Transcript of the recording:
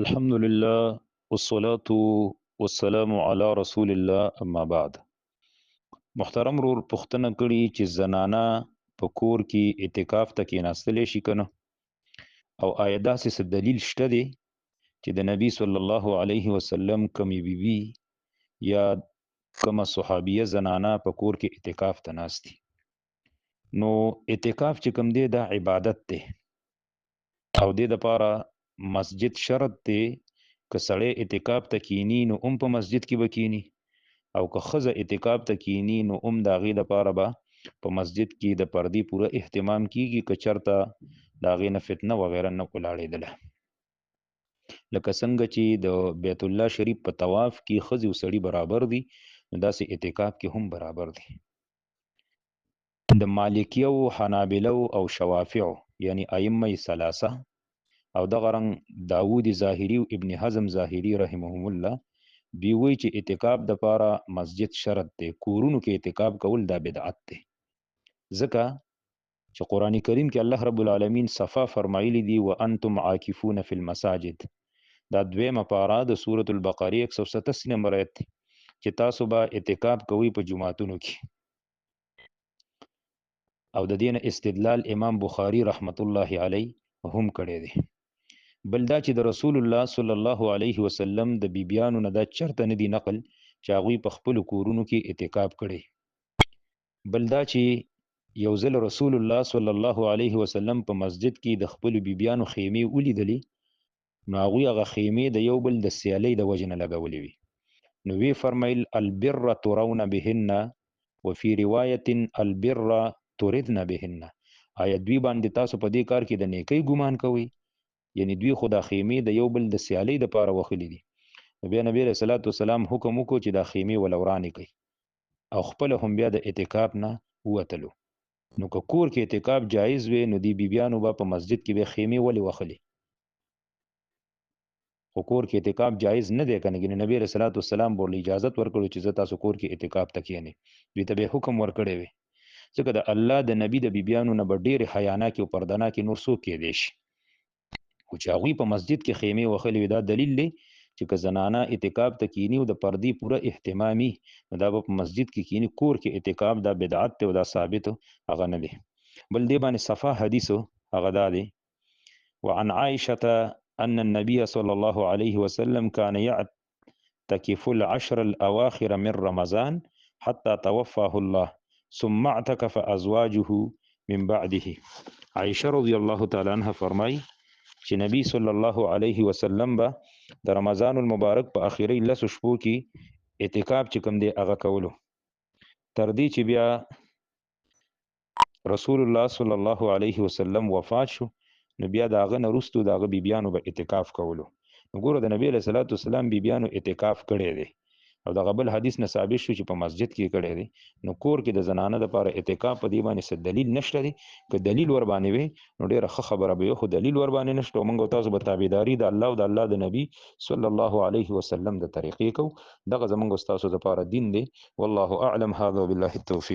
الحمد لله والصلاة والسلام على رسول الله اما بعد. محترم رور پختنه کړي چې زنانا په کور کې اعتکاف ته کېناستلی شي کنه، او آیا داسې څه دلیل شته دی چې د نبی صلی الله علیه وسلم کمی بیبي یا کومه صحابیه زنانا په کور کې اعتکاف ته ناستي؟ نو اعتکاف چې کوم دی دا عبادت دی او د لپاره مسجد شرط دی. که سړی اعتکاف ته کینی نو په مسجد کې بکینی، او که ښځه اعتکاف ته کینی نو د هغې دپاره به په مسجد کې د پردې پوره اهتمام کیږي که چرته د هغې نه فتنه وغیره نه ولاړېدله. لکه څنګه چې د بیت الله شریف په طواف کې ښځې او سړي برابر دي، نو داسې اعتکاف کې هم برابر دي. د مالکیو، حنابلو او شوافعو یعنی ائمه ثلاثه او دغه رنګ داود ظاهري او ابن حزم ظاهري رحمهم الله بی وی چې اعتکاف د پاره مسجد شرط دی. کورونو کې اعتکاف کول دا بدعت دی، ځکه چې قرآن کریم کې الله رب العالمین صفا فرمایلی دی وانتم عاکفون فی المساجد. دا دویمه پاره د سورة البقره 187 نمبر آیت دی چې تاسو به اعتکاف کوئ په جماعتونو کې. او د دین استدلال امام بخاری رحمت الله علیه هم کړی دی. بل دا چې د رسول الله صلی الله علیه وسلم د بیبیانو نه دا چرته نه دی نقل چې هغوی په خپلو کورونو کې اعتکاف کړی. بل دا چې یو ځل رسول الله صلی الله علیه وسلم په مسجد کې د خپلو بیبیانو خیمې ولیدلې، نو هغوی هغه خیمې د یو بل د سیالۍ د وجې نه لګولې وي. نو وی فرمایل البر ترون بهن وفي روایت البر تردن بهن. آیا دوی باندې تاسو په دې کار کې د نیکۍ ګمان کوئ؟ یعنی دوی خو دا خیمې د یو بل د سیالۍ دپاره وهلي دي. نو بیا نبی علیه صلات وسلام حکم وکړو چې دا خیمې وله ورانې کړئ، او خپله هم بیا د اعتکاف نه ووتلو. نو که کور کې اعتکاف جایز وي نو دی بیبیانو به په مسجد کې به خیمې ولې وهلې؟ خو کور کې اعتکاف جایز نه دی کنه، ګینې نبی علیه صلات وسلام به ورله اجازت ورکړو چې زه تاسو کور کې اعتکاف ته کښېنئ. دوی ته به حکم ورکړی وي، ځکه د الله د نبي د بیبیانو نه به ډېرې حیاناکې او پردناکې نور څوک کېدی شي. خو چې هغوی په مسجد کې خیمې وهلې وي دا دلیل دی چې که زنانه اعتکاف ته کینی او د پردې پوره اهتمامي، نو دا به په مسجد کې کینی. کور کې اعتکاف دا بدعت دی او دا ثابت هغه نه دی. بل دې باندې صفا حدیث هغه دا دی وعن عائشة أن النبي صلى الله عليه وسلم كان يعتكف العشر الأواخر من رمضان حتى توفاه الله ثم اعتكف أزواجه من بعده. عائشة رضی الله تعالی عنها فرمای چې نبی صلی الله علیه وسلم به د رمضان المبارک په اخیری لسو شپو کې اعتکاف چې کوم دی هغه کولو، تر دې چې بیا رسول الله صلی الله علیه وسلم وفات شو، نو بیا د هغه نه وروستو د هغه بیبیانو به اعتکاف کولو. نو ګوره د نبی علیه صلات وسلام بیبیانو اعتکاف کړی دی، او دغه بل حدیث نه ثابت شو چې په مسجد کې کړی دی. نو کور کې د زنانه دپاره اعتکاف په دې باندې څه دلیل نشته دی. که دلیل ور باندې وي نو ډېره ښه خبره به وي، خو دلیل ور باندې نشته او موږ او تاسو به تابعداري د الله او د الله د نبي صلی الله علیه وسلم د طریقې کوو. دغه زموږ او ستاسو دپاره دین دی. والله اعلم. هذا وبالله التوفیق.